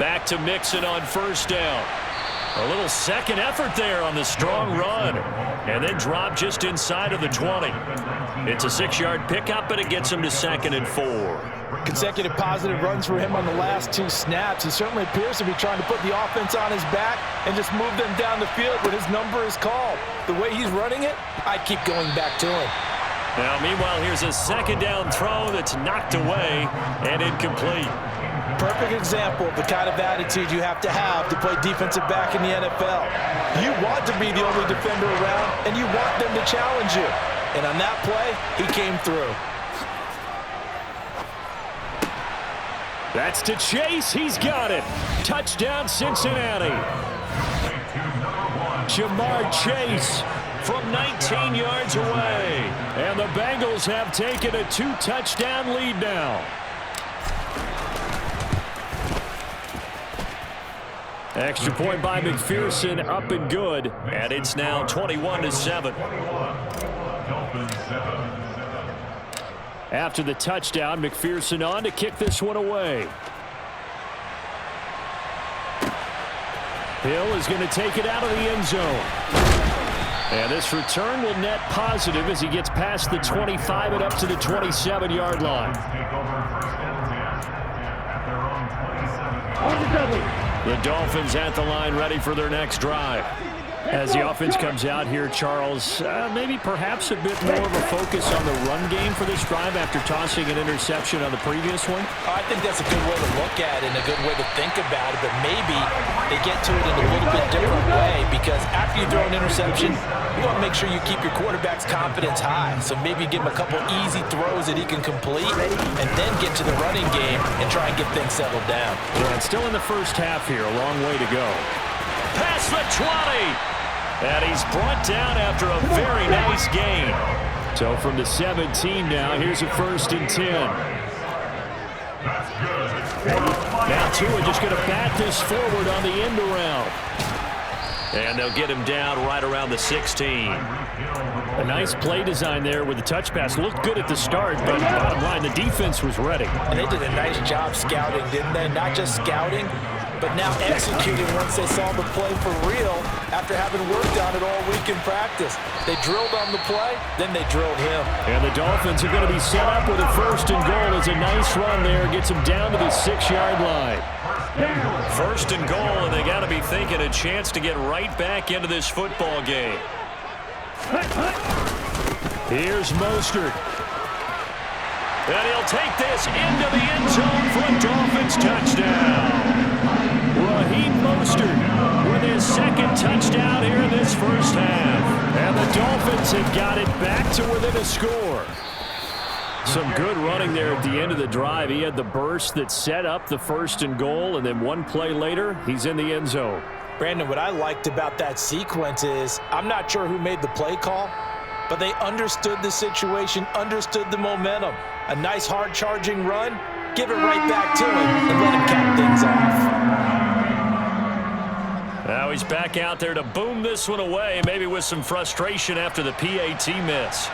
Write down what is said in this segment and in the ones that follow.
Back to Mixon on first down. A little second effort there on the strong run. And then drop just inside of the 20. It's a 6-yard pickup, and it gets him to 2nd and 4. Consecutive positive runs for him on the last 2 snaps. He certainly appears to be trying to put the offense on his back and just move them down the field when his number is called. The way he's running it, I'd keep going back to him. Now, meanwhile, here's a 2nd down throw that's knocked away and incomplete. Perfect example of the kind of attitude you have to play defensive back in the NFL. You want to be the only defender around, and you want them to challenge you. And on that play, he came through. That's to Chase. He's got it. Touchdown, Cincinnati. Jamar Chase from 19 yards away. And the Bengals have taken a 2-touchdown lead now. Extra point by McPherson, up and good, and it's now 21-7. After the touchdown, McPherson on to kick this one away. Hill is going to take it out of the end zone. And this return will net positive as he gets past the 25 and up to the 27-yard line. The Dolphins at the line ready for their next drive. As the offense comes out here, Charles, maybe perhaps a bit more of a focus on the run game for this drive after tossing an interception on the previous one? I think that's a good way to look at it and a good way to think about it, but maybe they get to it in a little bit different way because after you throw an interception, you want to make sure you keep your quarterback's confidence high. So maybe give him a couple easy throws that he can complete and then get to the running game and try and get things settled down. Yeah, it's still in the first half here, a long way to go. Past the 20! And he's brought down after a very nice gain. So from the 17 now, here's a 1st and 10. Now Tua just going to bat this forward on the end around. And they'll get him down right around the 16. A nice play design there with the touch pass. Looked good at the start, but bottom line, the defense was ready. And they did a nice job scouting, didn't they? Not just scouting, but now executing once they saw the play for real after having worked on it all week in practice. They drilled on the play, then they drilled him. And the Dolphins are going to be set up with a 1st and goal. It's a nice run there. Gets them down to the 6-yard line. 1st and goal, and they got to be thinking a chance to get right back into this football game. Here's Mostert. And he'll take this into the end zone for a Dolphins touchdown. Raheem Mostert with his 2nd touchdown here in this first half. And the Dolphins have got it back to within a score. Some good running there at the end of the drive. He had the burst that set up the 1st and goal, and then one play later, he's in the end zone. Brandon, what I liked about that sequence is I'm not sure who made the play call, but they understood the situation, understood the momentum. A nice hard-charging run, give it right back to him, and let him cap things off. Now he's back out there to boom this one away, maybe with some frustration after the PAT miss.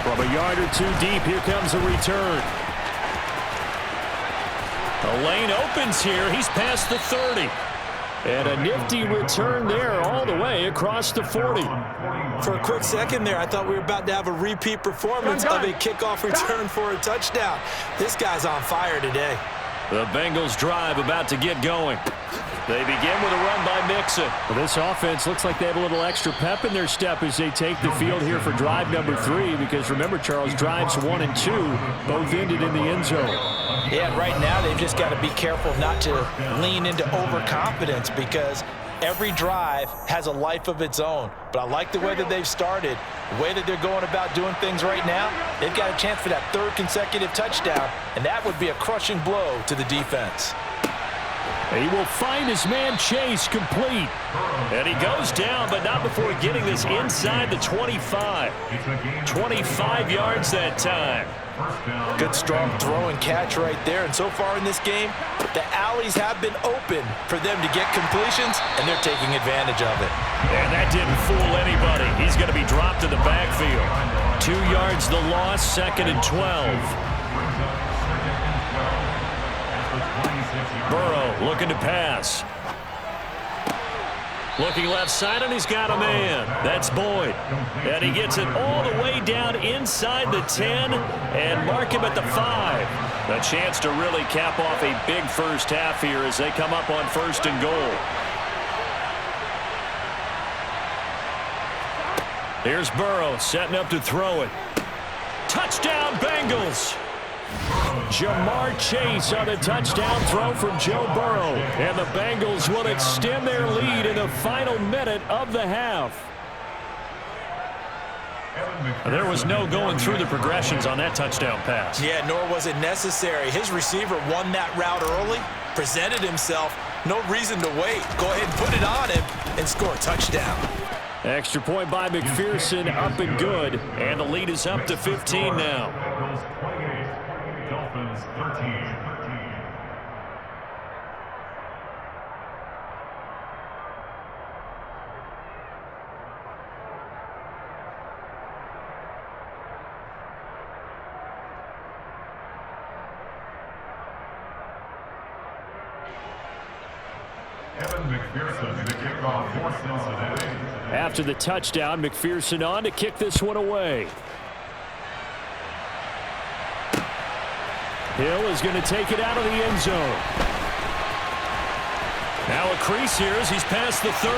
From a yard or 2 deep, here comes a return. The lane opens here. He's past the 30. And a nifty return there all the way across the 40. For a quick second there, I thought we were about to have a repeat performance of a kickoff return for a touchdown. This guy's on fire today. The Bengals drive about to get going. They begin with a run by Mixon. Well, this offense looks like they have a little extra pep in their step as they take the field here for drive number 3. Because remember, Charles, drives 1 and 2 both ended in the end zone. Yeah, right now they've just got to be careful not to lean into overconfidence because every drive has a life of its own. But I like the way that they've started, the way that they're going about doing things right now. They've got a chance for that 3rd consecutive touchdown, and that would be a crushing blow to the defense. He will find his man Chase complete. And he goes down, but not before getting this inside the 25. 25 yards that time. Good strong throw and catch right there. And so far in this game, the alleys have been open for them to get completions, and they're taking advantage of it. And that didn't fool anybody. He's going to be dropped in the backfield. 2 yards the loss, 2nd and 12. Burrow looking to pass. Looking left side, and he's got a man. That's Boyd. And he gets it all the way down inside the 10 and mark him at the 5. A chance to really cap off a big first half here as they come up on 1st and goal. Here's Burrow setting up to throw it. Touchdown, Bengals. Jamar Chase on the touchdown throw from Joe Burrow. And the Bengals will extend their lead in the final minute of the half. There was no going through the progressions on that touchdown pass. Yeah, nor was it necessary. His receiver won that route early, presented himself. No reason to wait. Go ahead and put it on him and score a touchdown. Extra point by McPherson, up and good. And the lead is up to 15 now. Dolphins 13. After the touchdown, McPherson on to kick this one away. Hill is going to take it out of the end zone. Now a crease here as he's past the 30.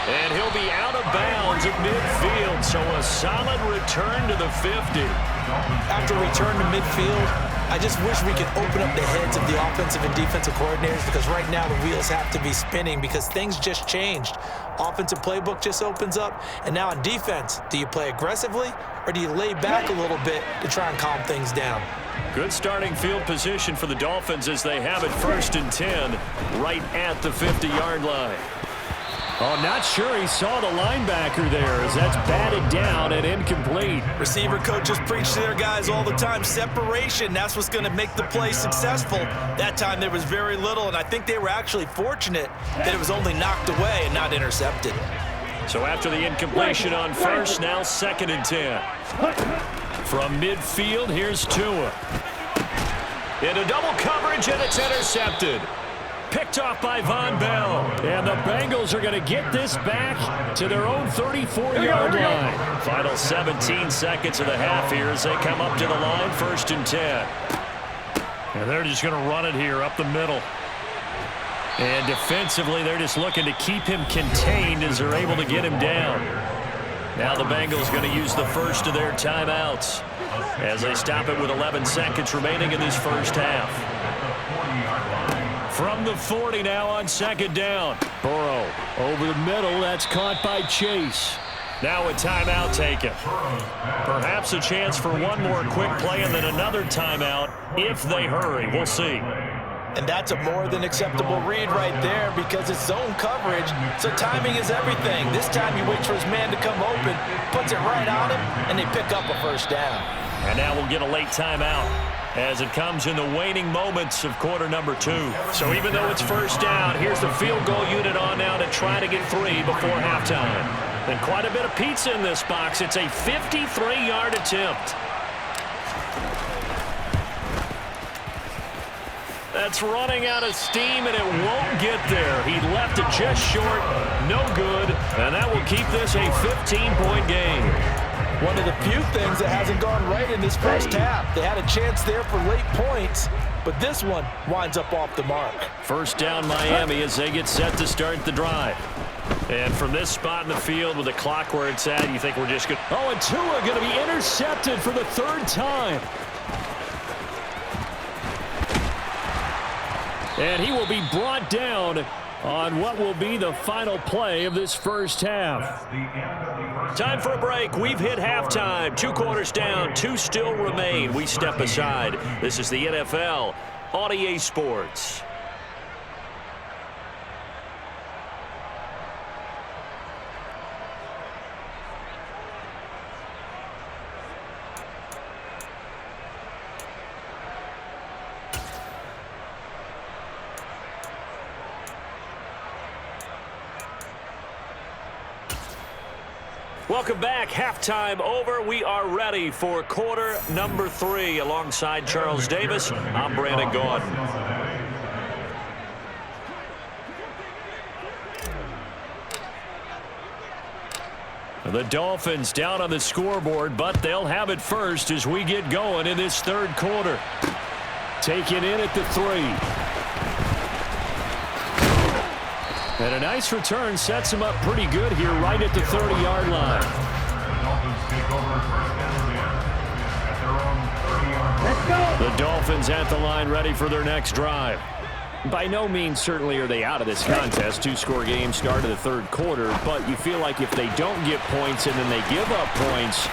And he'll be out of bounds at midfield, so a solid return to the 50. After return to midfield, I just wish we could open up the heads of the offensive and defensive coordinators, because right now the wheels have to be spinning because things just changed. Offensive playbook just opens up, and now on defense, do you play aggressively or do you lay back a little bit to try and calm things down? Good starting field position for the Dolphins as they have it 1st and 10 right at the 50-yard line. Oh, not sure he saw the linebacker there as that's batted down and incomplete. Receiver coaches preach to their guys all the time. Separation, that's what's going to make the play successful. That time there was very little, and I think they were actually fortunate that it was only knocked away and not intercepted. So after the incompletion on 1st, now 2nd and 10. From midfield, here's Tua. Into double coverage, and it's intercepted. Picked off by Von Bell. And the Bengals are going to get this back to their own 34-yard line. Final 17 seconds of the half here as they come up to the line, 1st and 10. And they're just going to run it here up the middle. And defensively, they're just looking to keep him contained as they're able to get him down. Now the Bengals going to use the first of their timeouts as they stop it with 11 seconds remaining in this first half. From the 40 now on 2nd down. Burrow over the middle. That's caught by Chase. Now a timeout taken. Perhaps a chance for one more quick play and then another timeout if they hurry. We'll see. And that's a more than acceptable read right there because it's zone coverage, so timing is everything. This time he waits for his man to come open, puts it right on him, and they pick up a 1st down. And now we'll get a late timeout as it comes in the waning moments of quarter number 2. So even though it's 1st down, here's the field goal unit on now to try to get 3 before halftime. And quite a bit of pizza in this box. It's a 53-yard attempt. That's running out of steam, and it won't get there. He left it just short. No good. And that will keep this a 15-point game. One of the few things that hasn't gone right in this first half. They had a chance there for late points, but this one winds up off the mark. 1st down Miami as they get set to start the drive. And from this spot in the field with the clock where it's at, you think we're just good. Oh, and Tua going to be intercepted for the 3rd time. And he will be brought down on what will be the final play of this first half. Time for a break. We've hit halftime. 2 quarters down, 2 still remain. We step aside. This is the NFL on EA Sports. Welcome back. Halftime over. We are ready for quarter number 3. Alongside Charles Davis, I'm Brandon Gordon. The Dolphins down on the scoreboard, but they'll have it first as we get going in this third quarter. Taken in at the 3. And a nice return sets him up pretty good here right at the 30-yard line. Let's go. The Dolphins at the line ready for their next drive. By no means certainly are they out of this contest. 2-score game start of the third quarter, but you feel like if they don't get points and then they give up points,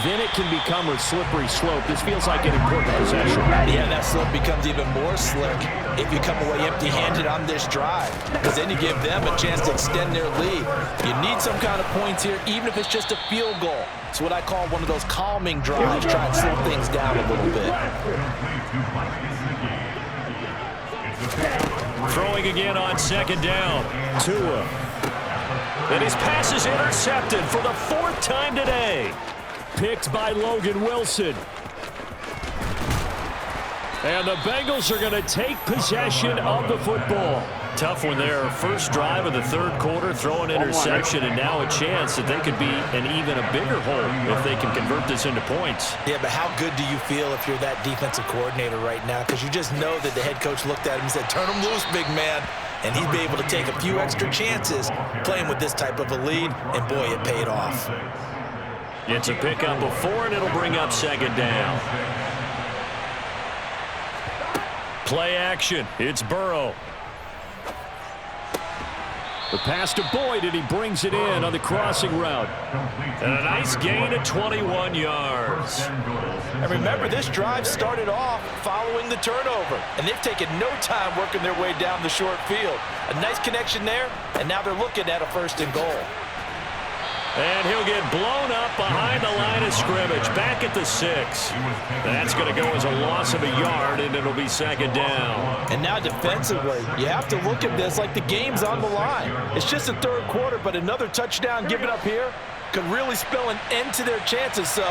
then it can become a slippery slope. This feels like an important possession. Yeah, that slope becomes even more slick if you come away empty-handed on this drive, because then you give them a chance to extend their lead. You need some kind of points here, even if it's just a field goal. It's what I call one of those calming drives. Try and slow things down a little bit. Throwing again on second down. Tua. And his pass is intercepted for the 4th time today. Picked by Logan Wilson. And the Bengals are going to take possession of the football. Tough one there. First drive of the third quarter, throw an interception, and now a chance that they could be in even a bigger hole if they can convert this into points. Yeah, but how good do you feel if you're that defensive coordinator right now? Because you just know that the head coach looked at him and said, turn him loose, big man. And he'd be able to take a few extra chances playing with this type of a lead, and boy, it paid off. It's a pickup of 4, and it'll bring up second down. Play action. It's Burrow. The pass to Boyd, and he brings it in on the crossing route. And a nice gain of 21 yards. And remember, this drive started off following the turnover, and they've taken no time working their way down the short field. A nice connection there, and now they're looking at a 1st and goal. And he'll get blown up behind the line of scrimmage, back at the 6. That's going to go as a loss of a yard, and it'll be second down. And now defensively, you have to look at this like the game's on the line. It's just the third quarter, but another touchdown given up here could really spell an end to their chances, so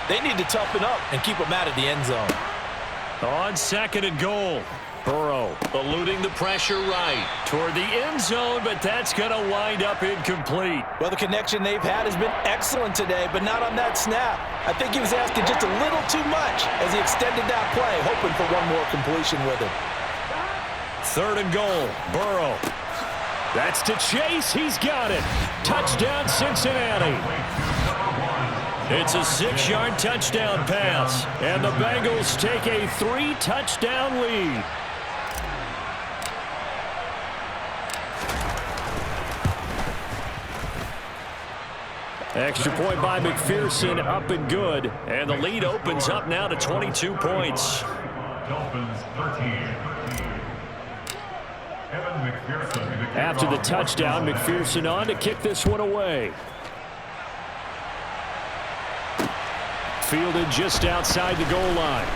they need to toughen up and keep them out of the end zone. On 2nd and goal. Burrow eluding the pressure right toward the end zone, but that's going to wind up incomplete. Well, the connection they've had has been excellent today, but not on that snap. I think he was asking just a little too much as he extended that play, hoping for one more completion with it. 3rd and goal. Burrow. That's to Chase. He's got it. Touchdown, Cincinnati. It's a 6-yard touchdown pass, and the Bengals take a 3-touchdown lead. Extra point by McPherson, up and good. And the lead opens up now to 22 points. After the touchdown, McPherson on to kick this one away. Fielded just outside the goal line.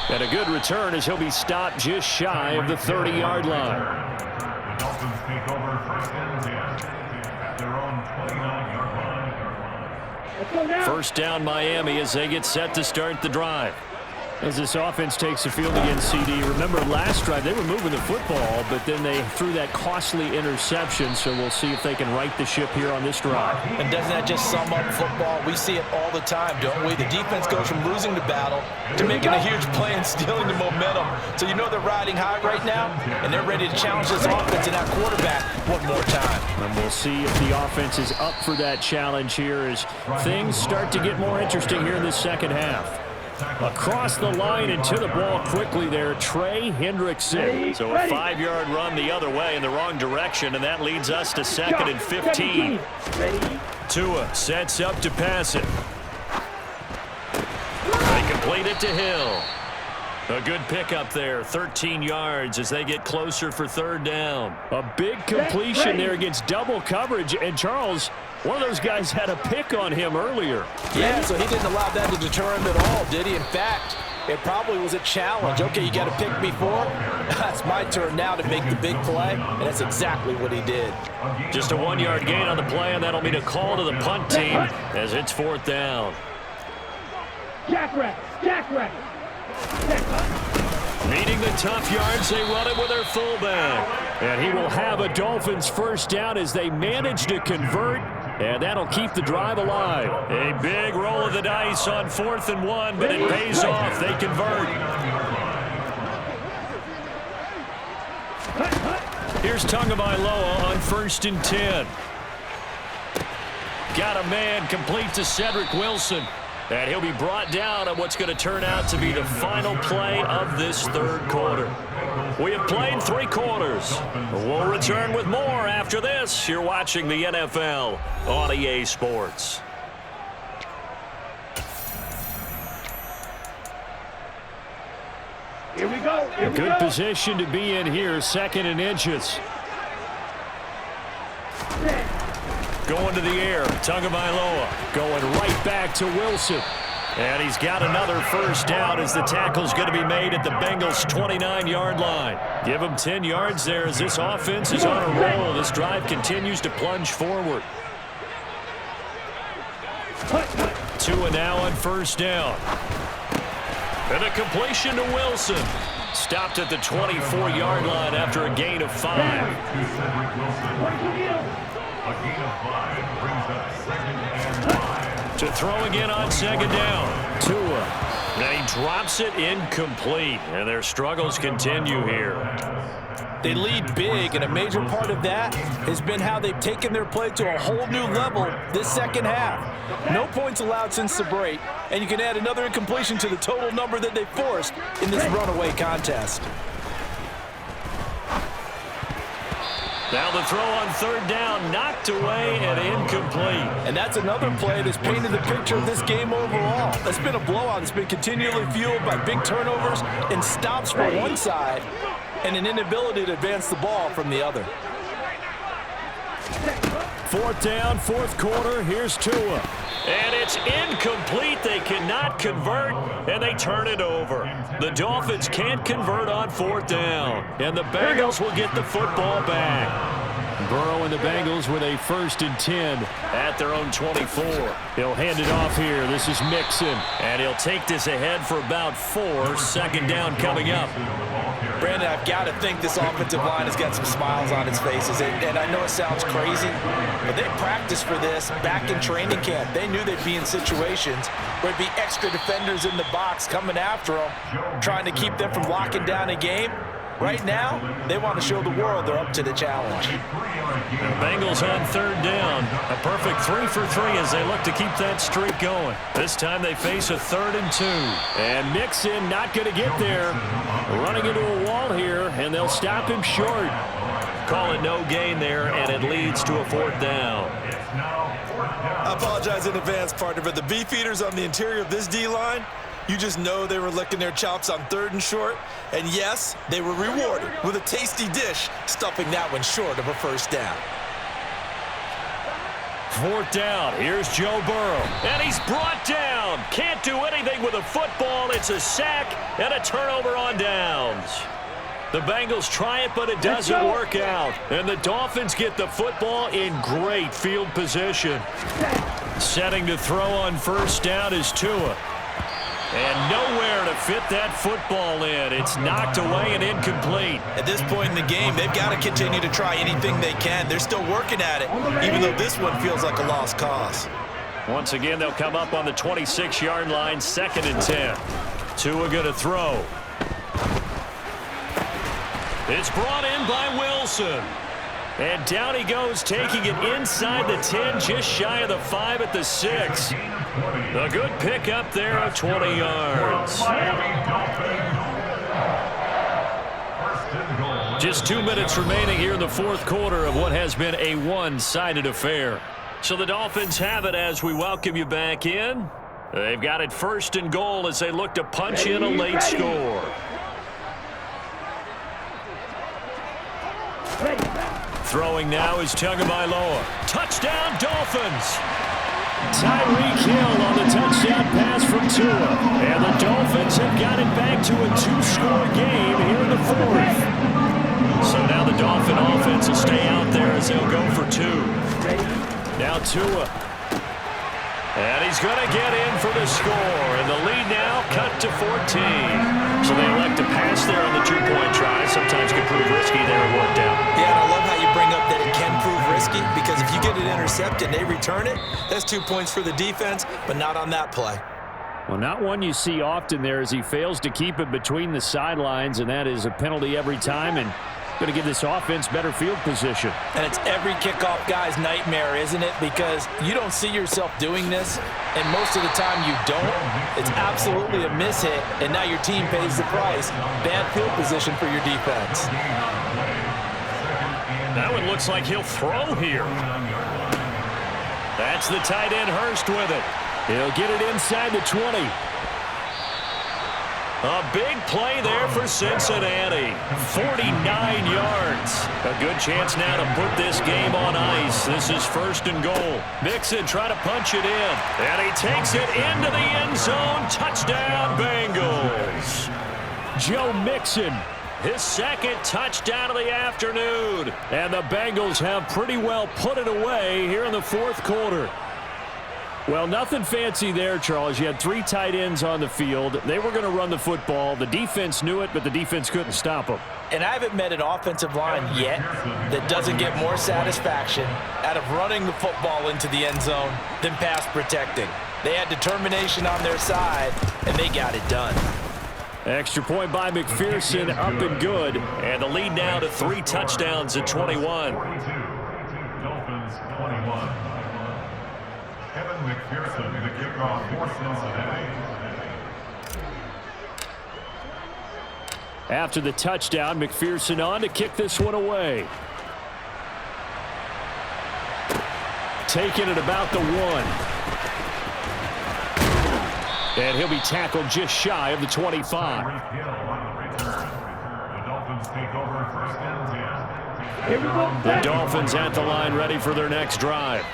And a good return as he'll be stopped just shy of the 30-yard line. The Dolphins take over 1st and 10 at their own 29-yard line. First down Miami as they get set to start the drive. As this offense takes the field against CD. Remember last drive they were moving the football, but then they threw that costly interception, so we'll see if they can right the ship here on this drive. And doesn't that just sum up football? We see it all the time, don't we? The defense goes from losing the battle to making a huge play and stealing the momentum. So you know they're riding high right now, and they're ready to challenge this offense and that quarterback one more time. And we'll see if the offense is up for that challenge here as things start to get more interesting here in the second half. Across the line and to the ball quickly there, Trey Hendrickson. So a 5-yard run the other way in the wrong direction, and that leads us to 2nd and 15. Tua sets up to pass it. They complete it to Hill. A good pickup there, 13 yards as they get closer for 3rd down. A big completion there against double coverage, and Charles, one of those guys had a pick on him earlier. Yeah, so he didn't allow that to deter him at all, did he? In fact, it probably was a challenge. Okay, you got to pick me 4. That's my turn now to make the big play, and that's exactly what he did. Just a 1-yard gain on the play, and that'll mean a call to the punt team as it's 4th down. Jackrabbit. Needing the tough yards, they run it with their fullback. And he will have a Dolphins first down as they manage to convert, and that'll keep the drive alive. A big roll of the dice on 4th and 1, but it pays off. They convert. Here's Tagovailoa on 1st and 10. Got a man complete to Cedric Wilson. And he'll be brought down on what's going to turn out to be the final play of this third quarter. We have played 3 quarters. We'll return with more after this. You're watching the NFL on EA Sports. Here we go. Good position to be in here, 2nd and inches. Going to the air, Tagovailoa going right back to Wilson. And he's got another first down as the tackle's going to be made at the Bengals' 29-yard line. Give him 10 yards there as this offense is on a roll. This drive continues to plunge forward. Tua now on first down. And a completion to Wilson. Stopped at the 24-yard line after a gain of 5. A gain of 5 brings up 2nd and 5. To throw again on 2nd down. Tua. And he drops it incomplete. And their struggles continue here. They lead big, and a major part of that has been how they've taken their play to a whole new level this second half. No points allowed since the break, and you can add another incompletion to the total number that they forced in this runaway contest. Now the throw on 3rd down, knocked away and incomplete. And that's another play that's painted the picture of this game overall. It's been a blowout. It's been continually fueled by big turnovers and stops for one side and an inability to advance the ball from the other. 4th down, 4th quarter. Here's Tua. And it's incomplete. They cannot convert, and they turn it over. The Dolphins can't convert on 4th down, and the Bengals will get the football back. Burrow and the Bengals with a 1st and 10 at their own 24. He'll hand it off here. This is Mixon, and he'll take this ahead for about 4. 2nd down coming up. Brandon, I've got to think this offensive line has got some smiles on its faces. And I know it sounds crazy, but they practiced for this back in training camp. They knew they'd be in situations where there'd be extra defenders in the box coming after them, trying to keep them from locking down a game. Right now, they want to show the world they're up to the challenge. The Bengals on 3rd down. A perfect 3 for 3 as they look to keep that streak going. This time they face a 3rd and 2. And Mixon not going to get there. Running into a wall here, and they'll stop him short. Call it no gain there, and it leads to a 4th down. I apologize in advance, partner, but the beefeaters on the interior of this D-line, you just know they were licking their chops on 3rd and short. And yes, they were rewarded with a tasty dish, stuffing that one short of a first down. 4th down. Here's Joe Burrow. And he's brought down. Can't do anything with a football. It's a sack and a turnover on downs. The Bengals try it, but it doesn't work out. And the Dolphins get the football in great field position. Setting to throw on 1st down is Tua. And nowhere to fit that football in. It's knocked away and incomplete. At this point in the game, they've got to continue to try anything they can. They're still working at it, even though this one feels like a lost cause. Once again, they'll come up on the 26-yard line, 2nd and 10. Tua going to throw. It's brought in by Wilson. And down he goes, taking it inside the 10, just shy of the 5 at the 6. A good pick up there of 20 yards. Just 2 minutes remaining here in the 4th quarter of what has been a one-sided affair. So the Dolphins have it as we welcome you back in. They've got it 1st and goal as they look to punch in a late score. Throwing now is Tagovailoa. Touchdown, Dolphins! Tyreek Hill on the touchdown pass from Tua. And the Dolphins have got it back to a 2-score game here in the 4th. So now the Dolphin offense will stay out there as they'll go for 2. Now Tua. And he's going to get in for the score. And the lead now cut to 14. So they elect to pass there on the two-point try. Sometimes can prove risky there. It worked out. Yeah, and I love how you bring up that it can prove risky, because if you get it intercepted and they return it, that's 2 points for the defense, but not on that play. Well, not one you see often there as he fails to keep it between the sidelines, and that is a penalty every time, and going to give this offense better field position. And it's every kickoff guy's nightmare, isn't it? Because you don't see yourself doing this, and most of the time you don't. It's absolutely a mishit, and now your team pays the price. Bad field position for your defense. That one looks like he'll throw here. That's the tight end Hurst with it. He'll get it inside the 20. A big play there for Cincinnati. 49 yards. A good chance now to put this game on ice. This is 1st and goal. Mixon trying to punch it in. And he takes it into the end zone. Touchdown, Bengals. Joe Mixon, his 2nd touchdown of the afternoon. And the Bengals have pretty well put it away here in the 4th quarter. Well, nothing fancy there, Charles. You had 3 tight ends on the field. They were going to run the football. The defense knew it, but the defense couldn't stop them. And I haven't met an offensive line yet that doesn't get more satisfaction out of running the football into the end zone than pass protecting. They had determination on their side, and they got it done. Extra point by McPherson, up and good. And the lead now to 3 touchdowns at 21. Dolphins 21. McPherson, the kickoff for Cincinnati. After the touchdown, McPherson on to kick this one away. Taking it about the 1. And he'll be tackled just shy of the 25. The Dolphins take over 1st and 10. The Dolphins at the line, ready for their next drive.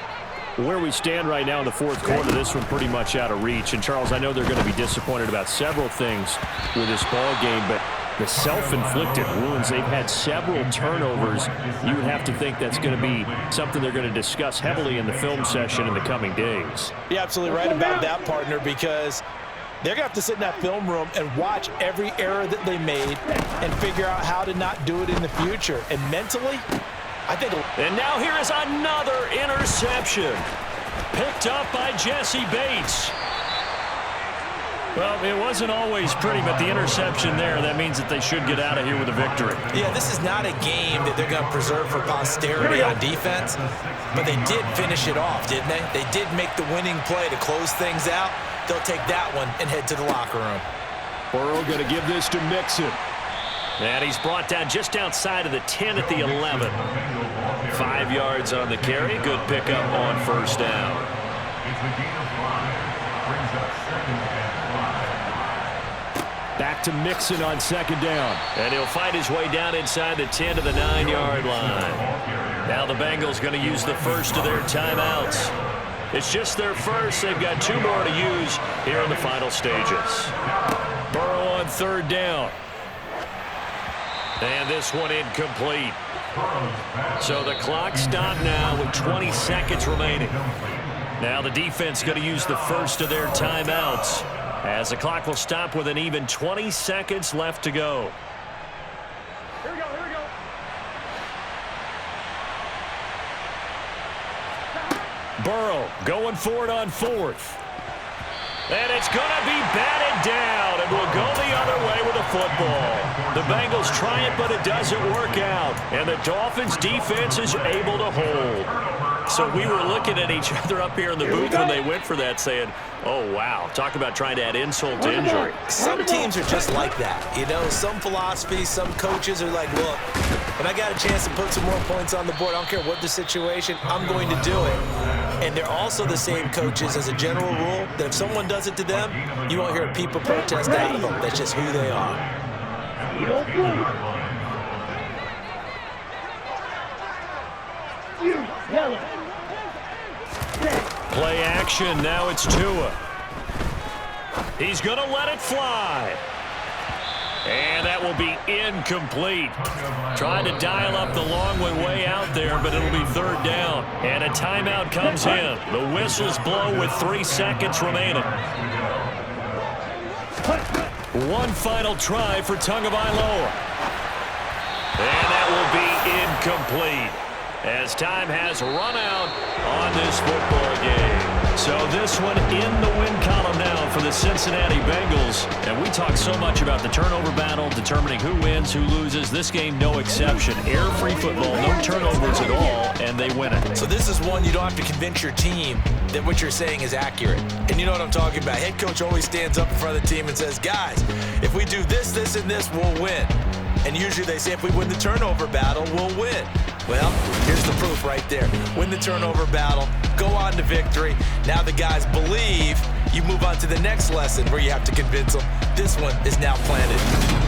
Where we stand right now in the 4th quarter, this one pretty much out of reach. And, Charles, I know they're going to be disappointed about several things with this ball game, but the self-inflicted wounds, they've had several turnovers. You would have to think that's going to be something they're going to discuss heavily in the film session in the coming days. You're absolutely right about that, partner, because they're going to have to sit in that film room and watch every error that they made and figure out how to not do it in the future. And mentally, I think. And now here is another interception. Picked up by Jesse Bates. Well, it wasn't always pretty, but the interception there, that means that they should get out of here with a victory. Yeah, this is not a game that they're going to preserve for posterity on defense, but they did finish it off, didn't they? They did make the winning play to close things out. They'll take that one and head to the locker room. Burrow going to give this to Mixon. And he's brought down just outside of the 10 at the 11. 5 yards on the carry. Good pickup on 1st down. It's a gain of 5. Brings up 2nd and 5. Back to Mixon on 2nd down. And he'll fight his way down inside the 10 to the 9-yard line. Now the Bengals going to use the first of their timeouts. It's just their first. They've got 2 more to use here in the final stages. Burrow on 3rd down. And this one incomplete. So the clock stopped now with 20 seconds remaining. Now the defense going to use the first of their timeouts as the clock will stop with an even 20 seconds left to go. Here we go, here we go. Burrow going for it on 4th. And it's going to be batted down, and will go the other way with the football. The Bengals try it, but it doesn't work out. And the Dolphins' defense is able to hold. So we were looking at each other up here in the booth when they went for that, saying, oh, wow, talk about trying to add insult to injury. Some teams are just like that. You know, some philosophies, some coaches are like, look, when I got a chance to put some more points on the board, I don't care what the situation, I'm going to do it. And they're also the same coaches as a general rule that if someone does it to them, you won't hear a peep of protest out of them. That's just who they are. Play action, now it's Tua. He's going to let it fly. And that will be incomplete. Trying to dial up the long one way out there, but it'll be 3rd down. And a timeout comes in. The whistles blow with 3 seconds remaining. One final try for Tagovailoa. And that will be incomplete as time has run out on this football game. So this one in the win column now for the Cincinnati Bengals. And we talk so much about the turnover battle, determining who wins, who loses. This game, no exception. Air-free football, no turnovers at all, and they win it. So this is one you don't have to convince your team that what you're saying is accurate. And you know what I'm talking about. Head coach always stands up in front of the team and says, guys, if we do this, this, and this, we'll win. And usually they say if we win the turnover battle, we'll win. Well, here's the proof right there. Win the turnover battle, go on to victory. Now the guys believe. You move on to the next lesson where you have to convince them. This one is now planted.